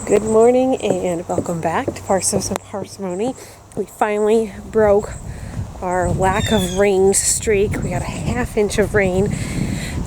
Good morning and welcome back to Parsnips and Parsimony. We finally broke our lack of rain streak. We got a half inch of rain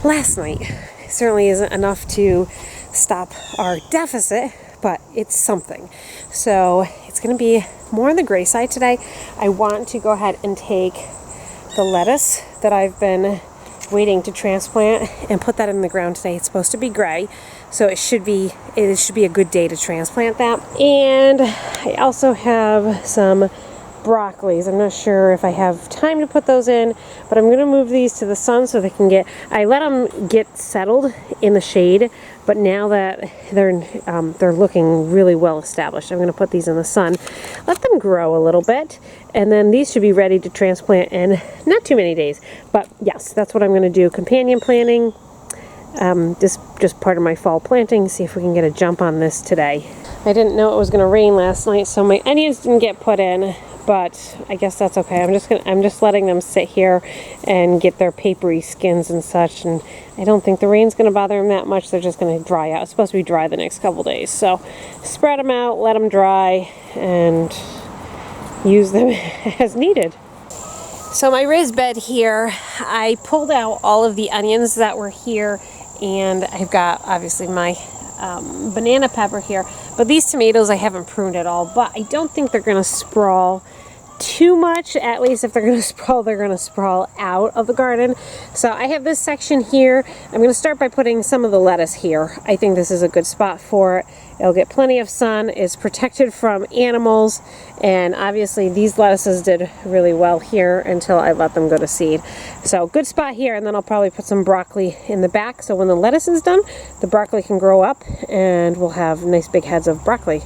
last night. It certainly isn't enough to stop our deficit, but it's something. So it's going to be more on the gray side today. I want to go ahead and take the lettuce that I've been waiting to transplant and put that in the ground today. It's supposed to be gray, so it should be a good day to transplant that. And I also have some broccolis. I'm not sure if I have time to put those in, but I'm going to move these to the sun so they can I let them get settled in the shade, but now that they're looking really well established, I'm going to put these in the sun, let them grow a little bit, and then these should be ready to transplant in not too many days. But yes, that's what I'm going to do. Companion planting, just part of my fall planting. See if we can get a jump on this today. I didn't know it was going to rain last night, so my onions didn't get put in, but I guess that's okay. I'm just letting them sit here and get their papery skins and such, and I don't think the rain's going to bother them that much. They're just going to dry out. It's supposed to be dry the next couple days, so spread them out, let them dry, and use them as needed. So my raised bed here, I pulled out all of the onions that were here, and I've got obviously my banana pepper here, but these tomatoes I haven't pruned at all, but I don't think they're going to sprawl too much. At least if they're going to sprawl out of the garden. So I have this section here. I'm going to start by putting some of the lettuce here. I think this is a good spot for it. It'll get plenty of sun, it's protected from animals, and obviously these lettuces did really well here until I let them go to seed. So good spot here, and then I'll probably put some broccoli in the back, so when the lettuce is done, the broccoli can grow up and we'll have nice big heads of broccoli.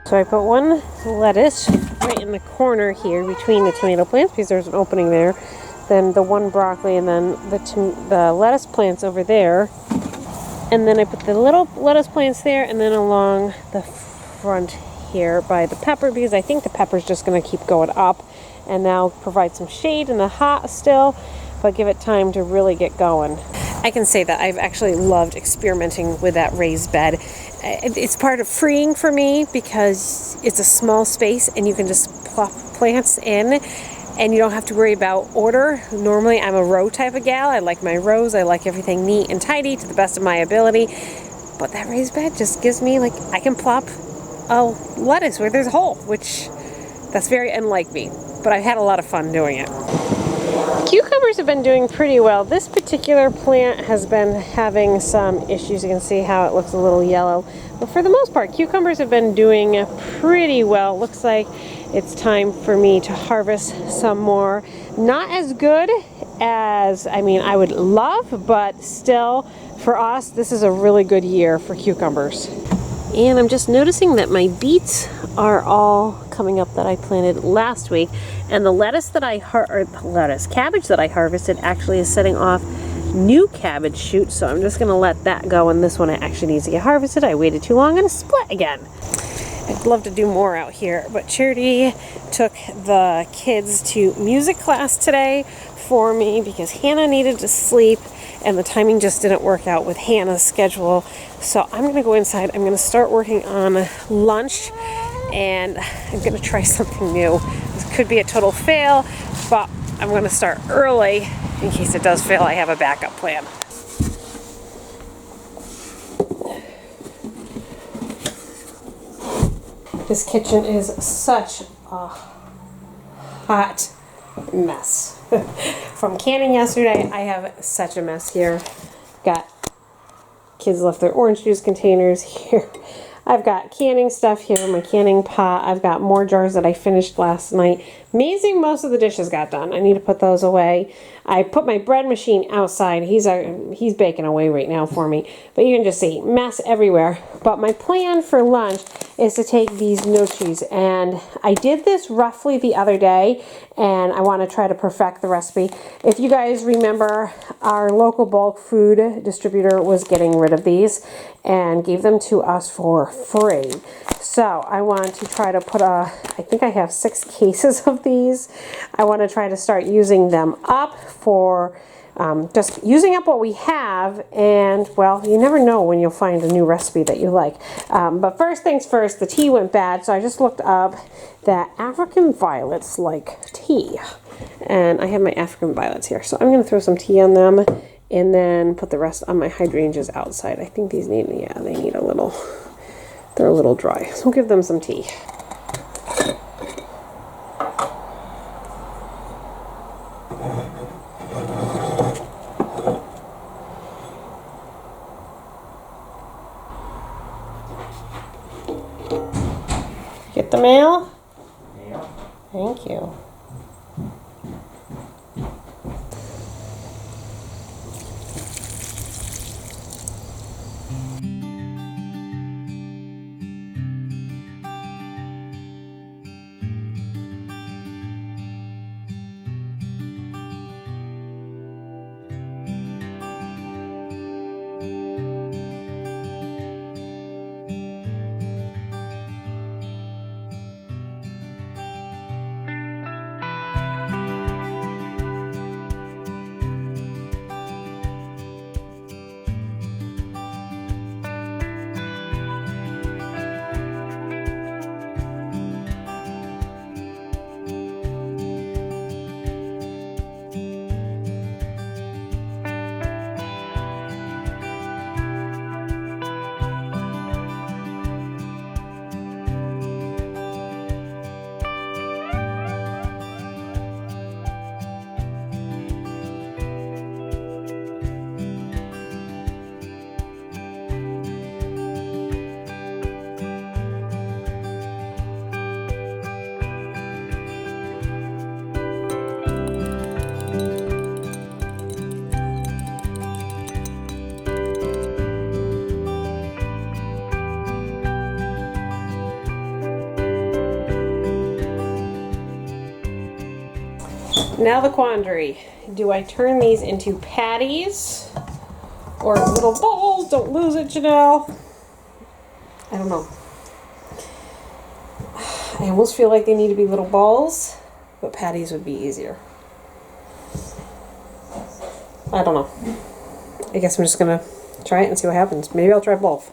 So I put one lettuce right in the corner here between the tomato plants because there's an opening there. Then the one broccoli, and then the lettuce plants over there. And then I put the little lettuce plants there, and then along the front here by the pepper, because I think the pepper's just going to keep going up, and now provide some shade in the hot still, but give it time to really get going. I can say that I've actually loved experimenting with that raised bed. It's part of freeing for me because it's a small space and you can just plop plants in and you don't have to worry about order. Normally I'm a row type of gal. I like my rows. I like everything neat and tidy to the best of my ability. But that raised bed just gives me, I can plop a lettuce where there's a hole, which that's very unlike me. But I've had a lot of fun doing it. Cucumbers have been doing pretty well. This particular plant has been having some issues. You can see how it looks a little yellow. But for the most part, cucumbers have been doing pretty well. Looks like it's time for me to harvest some more. Not as good as, I would love, but still, for us, this is a really good year for cucumbers. And I'm just noticing that my beets are all coming up that I planted last week, and the lettuce that cabbage that I harvested actually is setting off new cabbage shoots, so I'm just going to let that go, and this one actually needs to get harvested. I waited too long and it split again. I'd love to do more out here, but Charity took the kids to music class today for me because Hannah needed to sleep and the timing just didn't work out with Hannah's schedule. So I'm going to go inside. I'm going to start working on lunch and I'm gonna try something new. This could be a total fail, but I'm gonna start early in case it does fail. I have a backup plan. This kitchen is such a hot mess. From canning yesterday, I have such a mess here. Got kids left their orange juice containers here. I've got canning stuff here, my canning pot. I've got more jars that I finished last night. Amazing, most of the dishes got done. I need to put those away. I put my bread machine outside. He's baking away right now for me. But you can just see, mess everywhere. But my plan for lunch is to take these gnocchis. And I did this roughly the other day, and I want to try to perfect the recipe. If you guys remember, our local bulk food distributor was getting rid of these and gave them to us for free. So I want to try to put I think I have 6 cases of these. I want to try to start using them up for just using up what we have, and well, you never know when you'll find a new recipe that you like. But first things first, the tea went bad, so I just looked up that African violets like tea. And I have my African violets here, so I'm going to throw some tea on them and then put the rest on my hydrangeas outside. I think these need, yeah, they need a little, they're a little dry. So we'll give them some tea. Get the mail? Yeah. Thank you. Now the quandary. Do I turn these into patties or little bowls? Don't lose it, Janelle. I don't know. I almost feel like they need to be little balls, but patties would be easier. I don't know. I guess I'm just gonna try it and see what happens. Maybe I'll try both.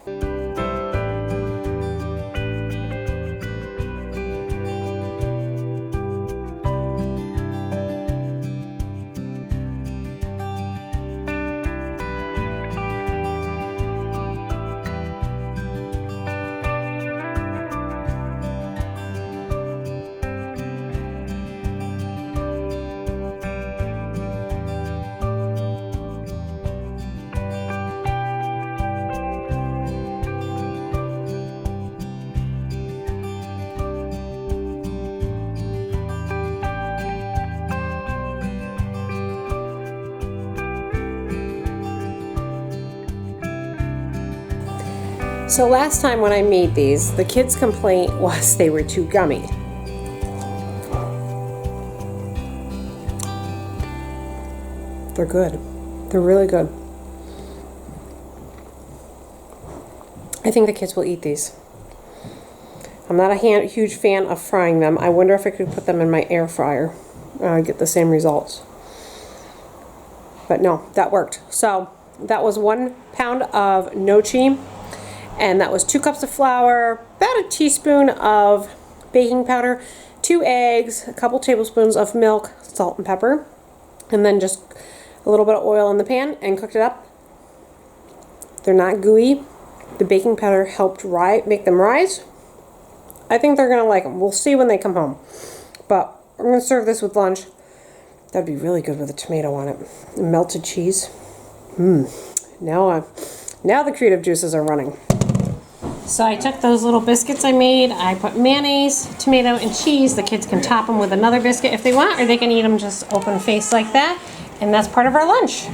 So last time when I made these, the kids' complaint was they were too gummy. They're good. They're really good. I think the kids will eat these. I'm not a huge fan of frying them. I wonder if I could put them in my air fryer. Get the same results. But no, that worked. So that was 1 pound of gnocchi. And that was 2 cups of flour about a teaspoon of baking powder, 2 eggs, a couple tablespoons of milk, salt and pepper, and then just a little bit of oil in the pan and cooked it up. They're not gooey. The baking powder helped make them rise. I think they're going to like them. We'll see when they come home. But I'm going to serve this with lunch. That'd be really good with a tomato on it. And melted cheese. Now the creative juices are running. So I took those little biscuits I made. I put mayonnaise, tomato, and cheese. The kids can top them with another biscuit if they want, or they can eat them just open faced like that. And that's part of our lunch.